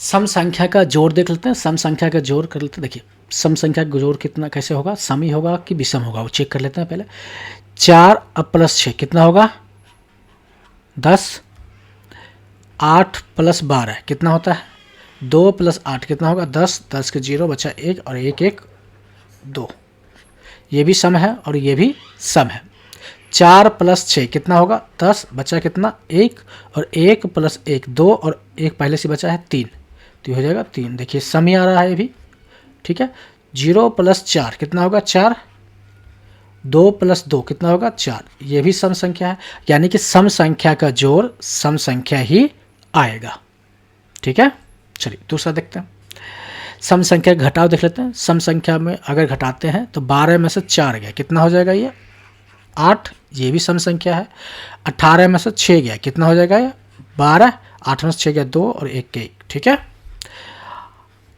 सम संख्या का जोड़ देख लेते हैं, सम संख्या का जोड़ कर लेते हैं। देखिए सम संख्या का जोड़ कितना कैसे होगा, सम ही होगा कि विषम होगा वो चेक कर लेते हैं पहले। 4 प्लस 6 कितना होगा 10, 8 प्लस 12 कितना होता है 2 प्लस 8 कितना होगा 10, 10 के 0 बचा 1 और 1 1 2, ये भी सम है और ये भी सम है। 4 प्लस 6 कितना होगा 10, बचा कितना 1 और 1 प्लस 1 2 और 1 पहले से बचा है 3, तो ये हो जाएगा 3। देखिए सम ही आ रहा है ये भी, ठीक है। 0 प्लस 4 कितना होगा 4, 2 प्लस 2 कितना होगा 4, ये भी सम संख्या है, यानी कि सम संख्या का जोड़ सम संख्या ही आएगा, ठीक है। चलिए दूसरा देखते हैं, सम संख्या घटाव देख लेते हैं। सम संख्या में अगर घटाते हैं तो 12 में से 4 गया कितना हो जाएगा ये 8, ये भी सम संख्या है। 18 में से 6 गया कितना हो जाएगा ये 12, 8 में से 6 गया 2 और 1 के 1, ठीक है।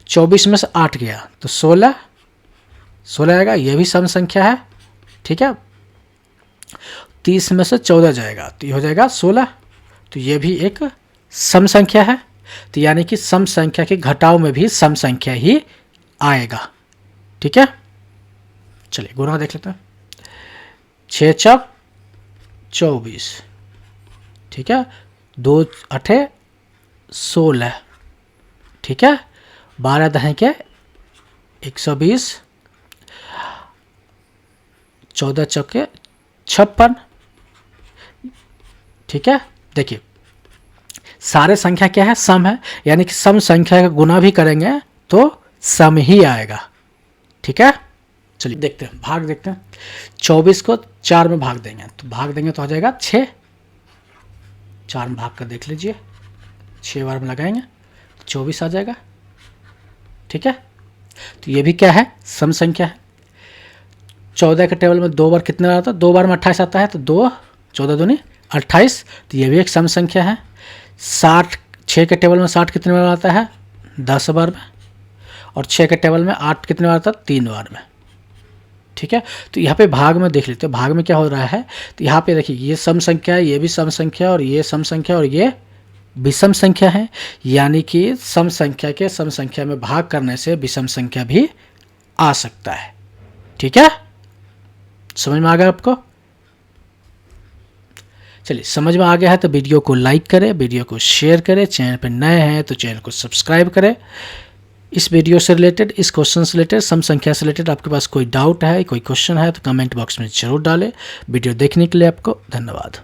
24 में से 8 गया तो 16 आएगा, ये भी सम संख्या है, ठीक है। 30 में से 14 जाएगा तो ये हो जाएगा 16, तो ये भी एक सम संख्या है। तो यानी कि सम संख्या के घटाव में भी सम संख्या ही आएगा, ठीक है। चलिए गुणा देख लेते हैं। 6 चौक 24, ठीक है। 2 8 16, ठीक है। 12 दहें के 120, 14 चौके 56, ठीक है। देखिए सारे संख्या क्या है सम है, यानी कि सम संख्या का गुना भी करेंगे तो सम ही आएगा, ठीक है। चलिए देखते हैं भाग देखते हैं। 24 को 4 में भाग देंगे तो हो जाएगा 6, 4 में भाग कर देख लीजिए, 6 बार में लगाएंगे तो 24 आ जाएगा, ठीक है। तो ये भी क्या है सम संख्या है। 14 के टेबल में 2 बार कितने बार आता है 2 बार में 28 आता है, तो 2 14 दूनी 28, तो ये भी एक सम संख्या है। 6 के टेबल में 60 कितने बार आता है 10 बार में, और 6 के टेबल में 8 कितने बार आता है 3 बार में, ठीक है। तो यहाँ पे भाग में देख लेते हैं, भाग में क्या हो रहा है, तो यहाँ पे देखिए ये सम संख्या है, ये भी सम संख्या और ये सम संख्या और ये विषम संख्या है, यानी कि सम संख्या के सम संख्या में भाग करने से विषम संख्या भी आ सकता है, ठीक है। समझ में आ गया आपको। चलिए समझ में आ गया है तो वीडियो को लाइक करें, वीडियो को शेयर करें, चैनल पर नए हैं तो चैनल को सब्सक्राइब करें। इस वीडियो से रिलेटेड, इस क्वेश्चन से रिलेटेड, सम संख्या से रिलेटेड आपके पास कोई डाउट है, कोई क्वेश्चन है तो कमेंट बॉक्स में जरूर डालें। वीडियो देखने के लिए आपको धन्यवाद।